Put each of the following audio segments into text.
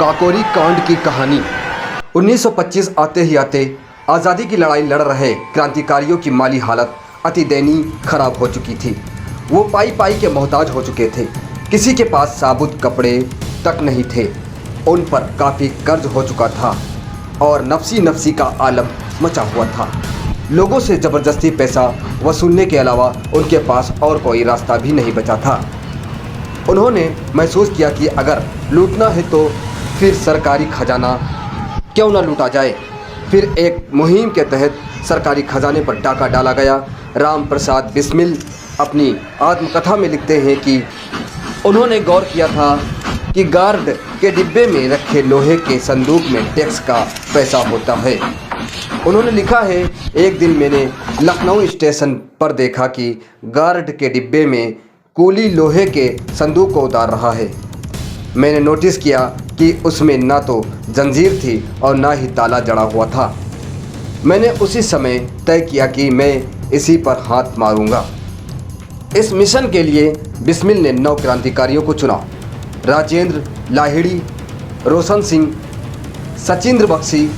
काकोरी कांड की कहानी। 1925 आते ही आते आज़ादी की लड़ाई लड़ रहे क्रांतिकारियों की माली हालत अति दयनीय खराब हो चुकी थी। वो पाई पाई के मोहताज हो चुके थे। किसी के पास साबुत कपड़े तक नहीं थे। उन पर काफ़ी कर्ज हो चुका था और नफसी नफसी का आलम मचा हुआ था। लोगों से ज़बरदस्ती पैसा वसूलने के अलावा उनके पास और कोई रास्ता भी नहीं बचा था। उन्होंने महसूस किया कि अगर लूटना है तो फिर सरकारी खजाना क्यों न लूटा जाए। फिर एक मुहिम के तहत सरकारी खजाने पर डाका डाला गया। राम प्रसाद बिस्मिल अपनी आत्मकथा में लिखते हैं कि उन्होंने गौर किया था कि गार्ड के डिब्बे में रखे लोहे के संदूक में टैक्स का पैसा होता है। उन्होंने लिखा है, एक दिन मैंने लखनऊ स्टेशन पर देखा कि गार्ड के डिब्बे में कूली लोहे के संदूक को उतार रहा है। मैंने नोटिस किया कि उसमें ना तो जंजीर थी और ना ही ताला जड़ा हुआ था। मैंने उसी समय तय किया कि मैं इसी पर हाथ मारूंगा। इस मिशन के लिए बिस्मिल ने 9 क्रांतिकारियों को चुना। राजेंद्र लाहिड़ी, रोशन सिंह, सचिंद्र बख्शी,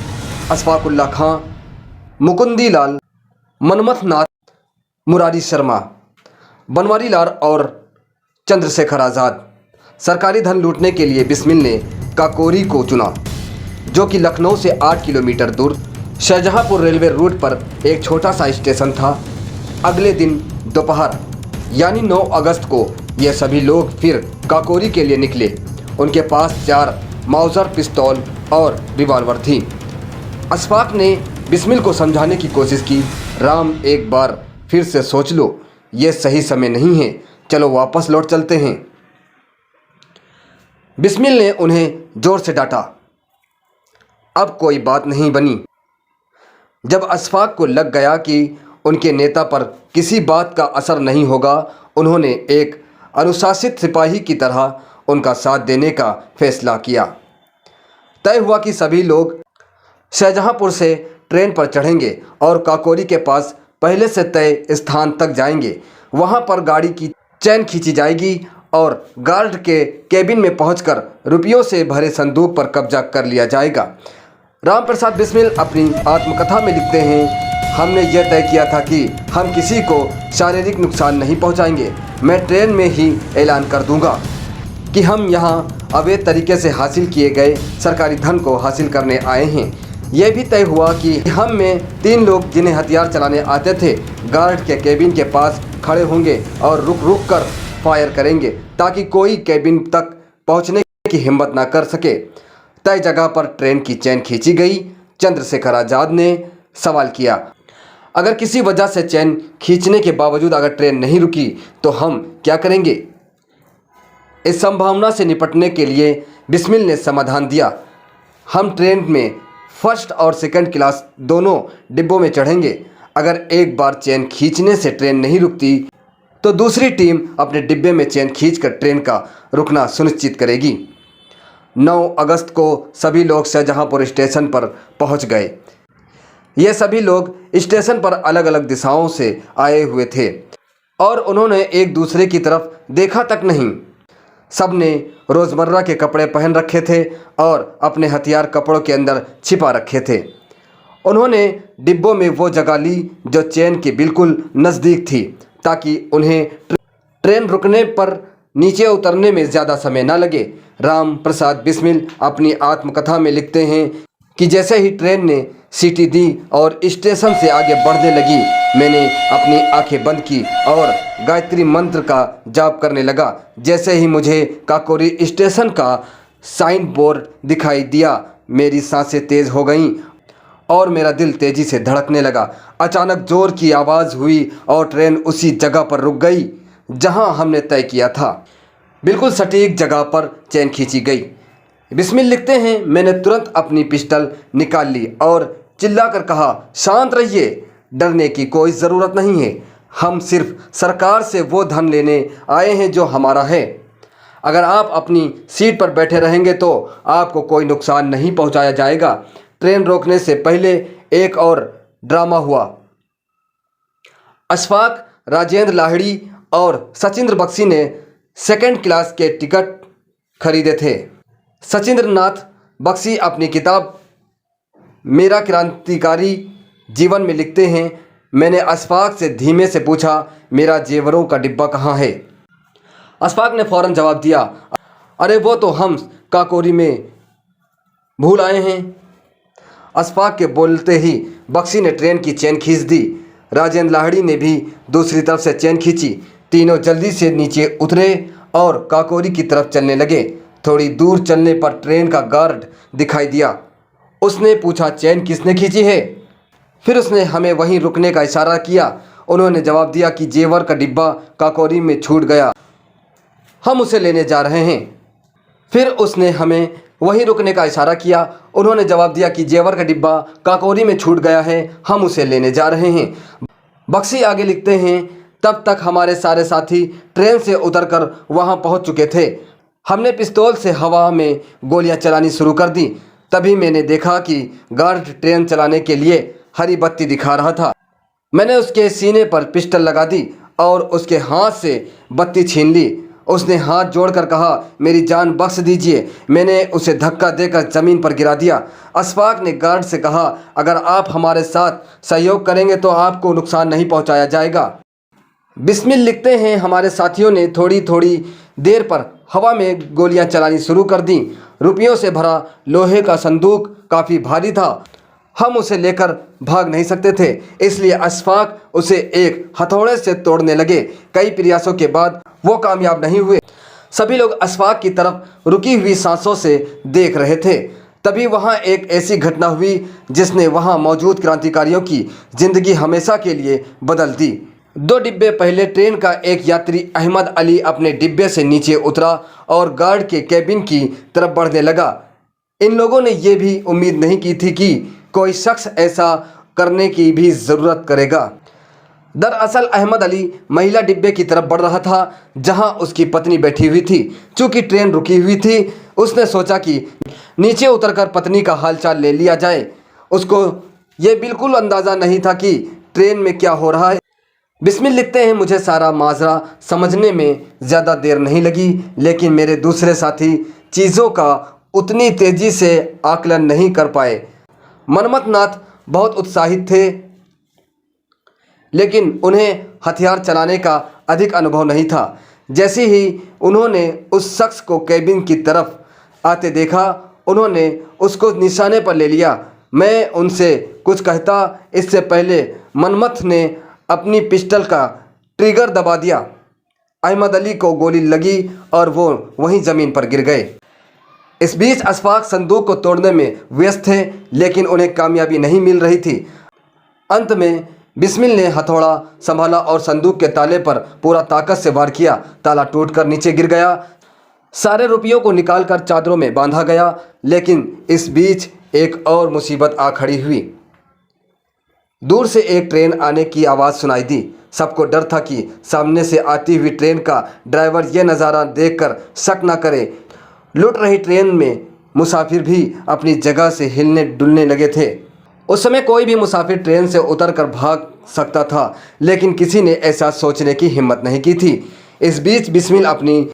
अशफाकुल्ला खां, मुकुंदी लाल, मनमथ नाथ, मुरारी शर्मा, बनवारी लाल और चंद्रशेखर आज़ाद। सरकारी धन लूटने के लिए बिस्मिल ने काकोरी को चुना, जो कि लखनऊ से 8 किलोमीटर दूर शाहजहांपुर रेलवे रूट पर एक छोटा सा स्टेशन था। अगले दिन दोपहर यानी 9 अगस्त को ये सभी लोग फिर काकोरी के लिए निकले। उनके पास 4 माउजर पिस्तौल और रिवॉल्वर थी। अशफाक ने बिस्मिल को समझाने की कोशिश की, राम एक बार फिर से सोच लो, ये सही समय नहीं है, चलो वापस लौट चलते हैं। बिस्मिल ने उन्हें जोर से डांटा। अब कोई बात नहीं बनी। जब अशफाक को लग गया कि उनके नेता पर किसी बात का असर नहीं होगा, उन्होंने एक अनुशासित सिपाही की तरह उनका साथ देने का फैसला किया। तय हुआ कि सभी लोग शाहजहांपुर से ट्रेन पर चढ़ेंगे और काकोरी के पास पहले से तय स्थान तक जाएंगे। वहां पर गाड़ी की चैन खींची जाएगी और गार्ड के केबिन में पहुंचकर रुपयों से भरे संदूक पर कब्जा कर लिया जाएगा। राम प्रसाद बिस्मिल अपनी आत्मकथा में लिखते हैं, हमने यह तय किया था कि हम किसी को शारीरिक नुकसान नहीं पहुंचाएंगे। मैं ट्रेन में ही ऐलान कर दूंगा कि हम यहाँ अवैध तरीके से हासिल किए गए सरकारी धन को हासिल करने आए हैं। यह भी तय हुआ कि हम में 3 लोग जिन्हें हथियार चलाने आते थे गार्ड के केबिन के पास खड़े होंगे और रुक रुक कर फायर करेंगे ताकि कोई केबिन तक पहुंचने की हिम्मत ना कर सके। तय जगह पर ट्रेन की चैन खींची गई। चंद्रशेखर आज़ाद ने सवाल किया, अगर किसी वजह से चैन खींचने के बावजूद अगर ट्रेन नहीं रुकी तो हम क्या करेंगे? इस संभावना से निपटने के लिए बिस्मिल ने समाधान दिया, हम ट्रेन में फर्स्ट और सेकंड क्लास दोनों डिब्बों में चढ़ेंगे। अगर एक बार चैन खींचने से ट्रेन नहीं रुकती तो दूसरी टीम अपने डिब्बे में चैन खींचकर ट्रेन का रुकना सुनिश्चित करेगी। 9 अगस्त को सभी लोग शाहजहांपुर स्टेशन पर पहुंच गए। ये सभी लोग स्टेशन पर अलग अलग दिशाओं से आए हुए थे और उन्होंने एक दूसरे की तरफ देखा तक नहीं। सब ने रोज़मर्रा के कपड़े पहन रखे थे और अपने हथियार कपड़ों के अंदर छिपा रखे थे। उन्होंने डिब्बों में वो जगह ली जो चैन के बिल्कुल नज़दीक थी ताकि उन्हें ट्रेन रुकने पर नीचे उतरने में ज़्यादा समय न लगे। राम प्रसाद बिस्मिल अपनी आत्मकथा में लिखते हैं कि जैसे ही ट्रेन ने सीटी दी और स्टेशन से आगे बढ़ने लगी, मैंने अपनी आंखें बंद की और गायत्री मंत्र का जाप करने लगा। जैसे ही मुझे काकोरी स्टेशन का साइन बोर्ड दिखाई दिया, मेरी सांसें तेज़ हो गईं और मेरा दिल तेज़ी से धड़कने लगा। अचानक ज़ोर की आवाज़ हुई और ट्रेन उसी जगह पर रुक गई जहां हमने तय किया था। बिल्कुल सटीक जगह पर चैन खींची गई। बिस्मिल लिखते हैं, मैंने तुरंत अपनी पिस्टल निकाल ली और चिल्लाकर कहा, शांत रहिए, डरने की कोई ज़रूरत नहीं है। हम सिर्फ सरकार से वो धन लेने आए हैं जो हमारा है। अगर आप अपनी सीट पर बैठे रहेंगे तो आपको कोई नुकसान नहीं पहुंचाया जाएगा। ट्रेन रोकने से पहले एक और ड्रामा हुआ। अशफाक, राजेंद्र लाहिड़ी और सचिंद्र बख्शी ने सेकंड क्लास के टिकट खरीदे थे। सचिंद्र नाथ बख्शी अपनी किताब मेरा क्रांतिकारी जीवन में लिखते हैं, मैंने अशफाक से धीमे से पूछा, मेरा जेवरों का डिब्बा कहाँ है? अशफाक ने फौरन जवाब दिया, अरे वो तो हम काकोरी में भूल आए हैं। अशफाक के बोलते ही बख्शी ने ट्रेन की चेन खींच दी। राजेंद्र लाहिड़ी ने भी दूसरी तरफ से चेन खींची। तीनों जल्दी से नीचे उतरे और काकोरी की तरफ चलने लगे। थोड़ी दूर चलने पर ट्रेन का गार्ड दिखाई दिया। उसने पूछा, चेन किसने खींची है? फिर उसने हमें वहीं रुकने का इशारा किया। उन्होंने जवाब दिया कि जेवर का डिब्बा काकोरी में छूट गया, हम उसे लेने जा रहे हैं। फिर उसने हमें वहीं रुकने का इशारा किया। उन्होंने जवाब दिया कि जेवर का डिब्बा काकोरी में छूट गया है, हम उसे लेने जा रहे हैं। बख्शी आगे लिखते हैं, तब तक हमारे सारे साथी ट्रेन से उतरकर वहां पहुंच चुके थे। हमने पिस्तौल से हवा में गोलियां चलानी शुरू कर दी। तभी मैंने देखा कि गार्ड ट्रेन चलाने के लिए हरी बत्ती दिखा रहा था। मैंने उसके सीने पर पिस्टल लगा दी और उसके हाथ से बत्ती छीन ली। उसने हाथ जोड़कर कहा, मेरी जान बख्श दीजिए। मैंने उसे धक्का देकर ज़मीन पर गिरा दिया। अशफाक ने गार्ड से कहा, अगर आप हमारे साथ सहयोग करेंगे तो आपको नुकसान नहीं पहुंचाया जाएगा। बिस्मिल लिखते हैं, हमारे साथियों ने थोड़ी थोड़ी देर पर हवा में गोलियां चलानी शुरू कर दी। रुपयों से भरा लोहे का संदूक काफ़ी भारी था, हम उसे लेकर भाग नहीं सकते थे, इसलिए अशफाक उसे एक हथौड़े से तोड़ने लगे। कई प्रयासों के बाद वो कामयाब नहीं हुए। सभी लोग अशफाक की तरफ रुकी हुई सांसों से देख रहे थे। तभी वहाँ एक ऐसी घटना हुई जिसने वहाँ मौजूद क्रांतिकारियों की जिंदगी हमेशा के लिए बदल दी। 2 डिब्बे पहले ट्रेन का एक यात्री अहमद अली अपने डिब्बे से नीचे उतरा और गार्ड के कैबिन की तरफ बढ़ने लगा। इन लोगों ने यह भी उम्मीद नहीं की थी कि कोई शख्स ऐसा करने की भी ज़रूरत करेगा। दरअसल अहमद अली महिला डिब्बे की तरफ बढ़ रहा था जहां उसकी पत्नी बैठी हुई थी। चूंकि ट्रेन रुकी हुई थी, उसने सोचा कि नीचे उतरकर पत्नी का हालचाल ले लिया जाए। उसको ये बिल्कुल अंदाज़ा नहीं था कि ट्रेन में क्या हो रहा है। बिस्मिल लिखते हैं, मुझे सारा माजरा समझने में ज़्यादा देर नहीं लगी, लेकिन मेरे दूसरे साथी चीज़ों का उतनी तेज़ी से आकलन नहीं कर पाए। मनमथ नाथ बहुत उत्साहित थे, लेकिन उन्हें हथियार चलाने का अधिक अनुभव नहीं था। जैसे ही उन्होंने उस शख्स को कैबिन की तरफ आते देखा, उन्होंने उसको निशाने पर ले लिया। मैं उनसे कुछ कहता इससे पहले मनमथ ने अपनी पिस्टल का ट्रिगर दबा दिया। अहमद अली को गोली लगी और वो वहीं ज़मीन पर गिर गए। इस बीच अशफाक संदूक को तोड़ने में व्यस्त थे, लेकिन उन्हें कामयाबी नहीं मिल रही थी। अंत में बिस्मिल ने हथौड़ा संभाला और संदूक के ताले पर पूरा ताकत से वार किया। ताला टूटकर नीचे गिर गया। सारे रुपयों को निकालकर चादरों में बांधा गया। लेकिन इस बीच एक और मुसीबत आ खड़ी हुई। दूर से एक ट्रेन आने की आवाज़ सुनाई दी। सबको डर था कि सामने से आती हुई ट्रेन का ड्राइवर यह नज़ारा देखकर शक न करे। लुट रही ट्रेन में मुसाफिर भी अपनी जगह से हिलने डुलने लगे थे। उस समय कोई भी मुसाफिर ट्रेन से उतरकर भाग सकता था, लेकिन किसी ने ऐसा सोचने की हिम्मत नहीं की थी। इस बीच बिस्मिल अपनी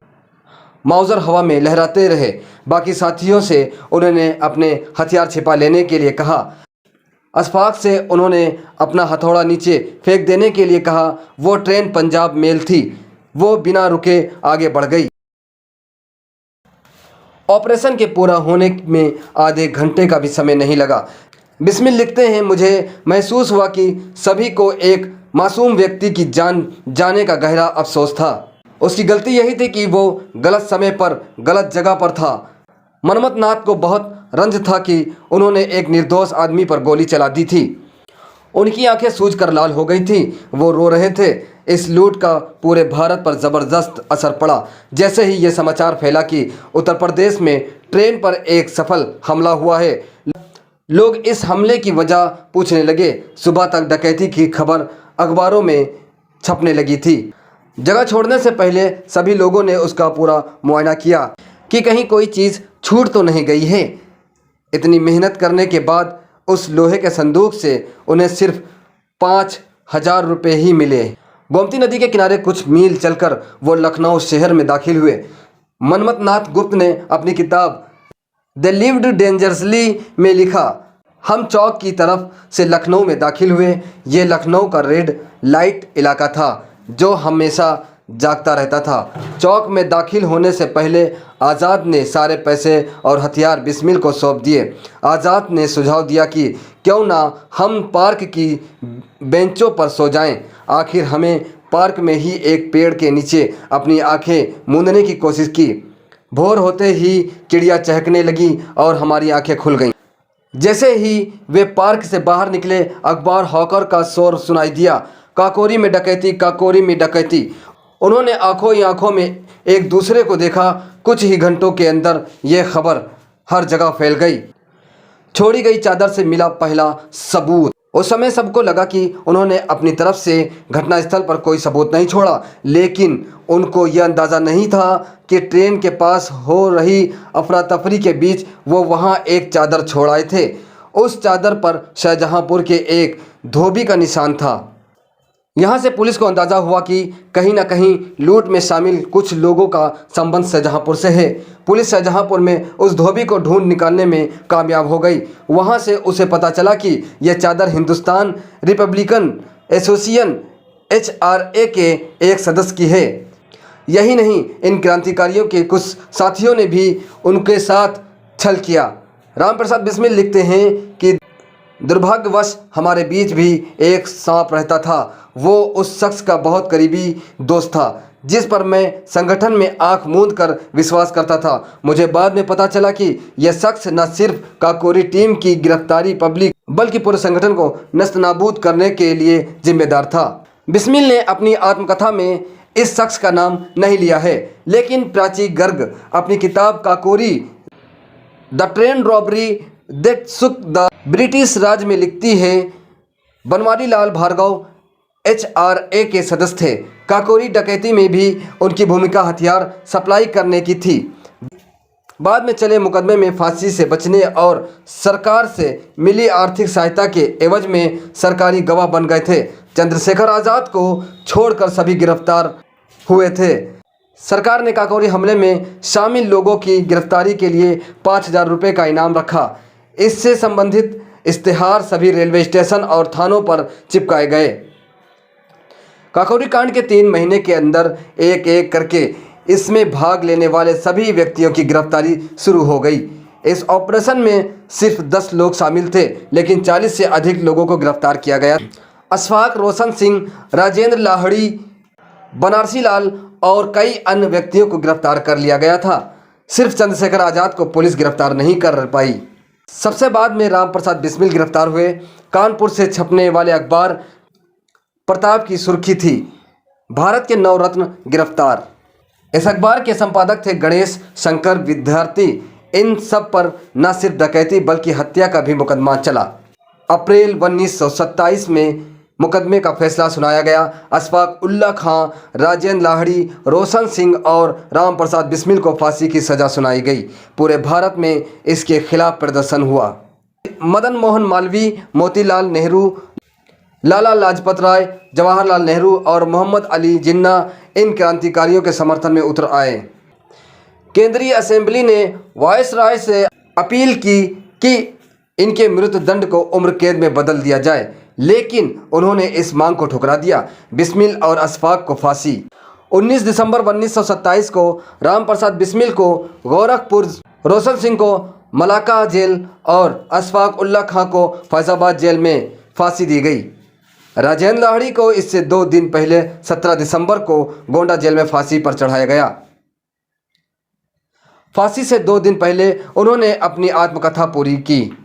माउज़र हवा में लहराते रहे। बाकी साथियों से उन्होंने अपने हथियार छिपा लेने के लिए कहा। अशफाक से उन्होंने अपना हथौड़ा नीचे फेंक देने के लिए कहा। वो ट्रेन पंजाब मेल थी। वो बिना रुके आगे बढ़ गई। ऑपरेशन के पूरा होने में आधे घंटे का भी समय नहीं लगा। बिस्मिल लिखते हैं, मुझे महसूस हुआ कि सभी को एक मासूम व्यक्ति की जान जाने का गहरा अफसोस था। उसकी गलती यही थी कि वो गलत समय पर गलत जगह पर था। मनमथ नाथ को बहुत रंज था कि उन्होंने एक निर्दोष आदमी पर गोली चला दी थी। उनकी आंखें सूजकर लाल हो गई थी। वो रो रहे थे। इस लूट का पूरे भारत पर ज़बरदस्त असर पड़ा। जैसे ही ये समाचार फैला कि उत्तर प्रदेश में ट्रेन पर एक सफल हमला हुआ है, लोग इस हमले की वजह पूछने लगे। सुबह तक डकैती की खबर अखबारों में छपने लगी थी। जगह छोड़ने से पहले सभी लोगों ने उसका पूरा मुआयना किया कि कहीं कोई चीज़ छूट तो नहीं गई है। इतनी मेहनत करने के बाद उस लोहे के संदूक से उन्हें सिर्फ 5,000 रुपये ही मिले। गोमती नदी के किनारे कुछ मील चलकर वो लखनऊ शहर में दाखिल हुए। मनमथ नाथ गुप्त ने अपनी किताब दे लिव्ड डेंजरसली में लिखा, हम चौक की तरफ से लखनऊ में दाखिल हुए। ये लखनऊ का रेड लाइट इलाका था जो हमेशा जागता रहता था। चौक में दाखिल होने से पहले आज़ाद ने सारे पैसे और हथियार बिस्मिल को सौंप दिए। आज़ाद ने सुझाव दिया कि क्यों ना हम पार्क की बेंचों पर सो जाएं। आखिर हमें पार्क में ही एक पेड़ के नीचे अपनी आंखें मूंदने की कोशिश की। भोर होते ही चिड़िया चहकने लगी और हमारी आंखें खुल गईं। जैसे ही वे पार्क से बाहर निकले, अखबार हॉकर का शोर सुनाई दिया, काकोरी में डकैती, काकोरी में डकैती। उन्होंने आंखों ही आंखों में एक दूसरे को देखा। कुछ ही घंटों के अंदर यह खबर हर जगह फैल गई। छोड़ी गई चादर से मिला पहला सबूत। उस समय सबको लगा कि उन्होंने अपनी तरफ से घटनास्थल पर कोई सबूत नहीं छोड़ा, लेकिन उनको यह अंदाज़ा नहीं था कि ट्रेन के पास हो रही अफरा तफरी के बीच वो वहाँ एक चादर छोड़ आए थे। उस चादर पर शाहजहांपुर के एक धोबी का निशान था। यहाँ से पुलिस को अंदाज़ा हुआ कि कहीं न कहीं लूट में शामिल कुछ लोगों का संबंध शाहजहांपुर से है। पुलिस शाहजहांपुर में उस धोबी को ढूंढ निकालने में कामयाब हो गई। वहाँ से उसे पता चला कि यह चादर हिंदुस्तान रिपब्लिकन एसोसिएशन HRA के एक सदस्य की है। यही नहीं, इन क्रांतिकारियों के कुछ साथियों ने भी उनके साथ छल किया। रामप्रसाद बिस्मिल लिखते हैं कि दुर्भाग्यवश हमारे बीच भी एक सांप रहता था। वो उस शख्स का बहुत करीबी दोस्त था जिस पर मैं संगठन में आंख मूंद कर विश्वास करता था। मुझे बाद में पता चला कि यह शख्स न सिर्फ काकोरी टीम की गिरफ्तारी पब्लिक बल्कि पूरे संगठन को नस्तनाबूद करने के लिए जिम्मेदार था। बिस्मिल ने अपनी आत्मकथा में इस शख्स का नाम नहीं लिया है, लेकिन प्राची गर्ग अपनी किताब Kakori the train robbery that shook the British Raj में लिखती है, बनवारी लाल भार्गव HRA के सदस्य थे। काकोरी डकैती में भी उनकी भूमिका हथियार सप्लाई करने की थी। बाद में चले मुकदमे में फांसी से बचने और सरकार से मिली आर्थिक सहायता के एवज में सरकारी गवाह बन गए थे। चंद्रशेखर आज़ाद को छोड़कर सभी गिरफ्तार हुए थे। सरकार ने काकोरी हमले में शामिल लोगों की गिरफ्तारी के लिए 5,000 रुपये का इनाम रखा। इससे संबंधित इश्तेहार सभी रेलवे स्टेशन और थानों पर चिपकाए गए। काकोरी कांड के 3 महीने के अंदर एक एक करके इसमें भाग लेने वाले सभी व्यक्तियों की गिरफ्तारी शुरू हो गई। इस ऑपरेशन में सिर्फ 10 लोग शामिल थे, लेकिन 40 से अधिक लोगों को गिरफ्तार किया गया। अशफाक, रोशन सिंह, राजेंद्र लाहड़ी, बनारसी लाल और कई अन्य व्यक्तियों को गिरफ्तार कर लिया गया था। सिर्फ चंद्रशेखर आज़ाद को पुलिस गिरफ्तार नहीं कर पाई। सबसे बाद में रामप्रसाद बिस्मिल गिरफ्तार हुए। कानपुर से छपने वाले अखबार प्रताप की सुर्खी थी, भारत के 9 रत्न गिरफ्तार। इस अखबार के संपादक थे गणेश शंकर विद्यार्थी। इन सब पर न सिर्फ डकैती बल्कि हत्या का भी मुकदमा चला। अप्रैल 1927 में मुकदमे का फैसला सुनाया गया। अशफाक उल्ला खां, राजेंद्र लाहड़ी, रोशन सिंह और रामप्रसाद बिस्मिल को फांसी की सज़ा सुनाई गई। पूरे भारत में इसके खिलाफ प्रदर्शन हुआ। मदन मोहन मालवीय, मोतीलाल नेहरू, लाला लाजपत राय, जवाहरलाल नेहरू और मोहम्मद अली जिन्ना इन क्रांतिकारियों के समर्थन में उतर आए। केंद्रीय असेंबली ने वायसराय से अपील की कि इनके मृत्युदंड को उम्र कैद में बदल दिया जाए, लेकिन उन्होंने इस मांग को ठुकरा दिया। बिस्मिल और अशफाक को फांसी। 19 दिसंबर 1927 को रामप्रसाद बिस्मिल को गोरखपुर, रोशन सिंह को मलाका जेल और अशफाक उल्ला खां को फैजाबाद जेल में फांसी दी गई। राजेंद्र लाहड़ी को इससे 2 दिन पहले 17 दिसंबर को गोंडा जेल में फांसी पर चढ़ाया गया। फांसी से 2 दिन पहले उन्होंने अपनी आत्मकथा पूरी की।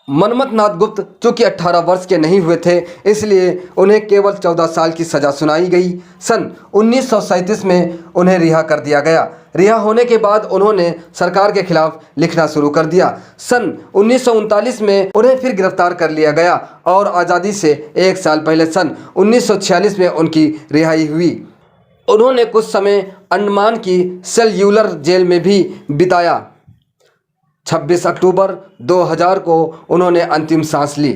मनमथ नाथ गुप्त चूँकि 18 वर्ष के नहीं हुए थे, इसलिए उन्हें केवल 14 साल की सज़ा सुनाई गई। सन 1937 में उन्हें रिहा कर दिया गया। रिहा होने के बाद उन्होंने सरकार के खिलाफ लिखना शुरू कर दिया। सन 1939 में उन्हें फिर गिरफ्तार कर लिया गया और आज़ादी से 1 साल पहले सन 1946 में उनकी रिहाई हुई। उन्होंने कुछ समय अंडमान की सेल्यूलर जेल में भी बिताया। 26 अक्टूबर 2000 को उन्होंने अंतिम सांस ली।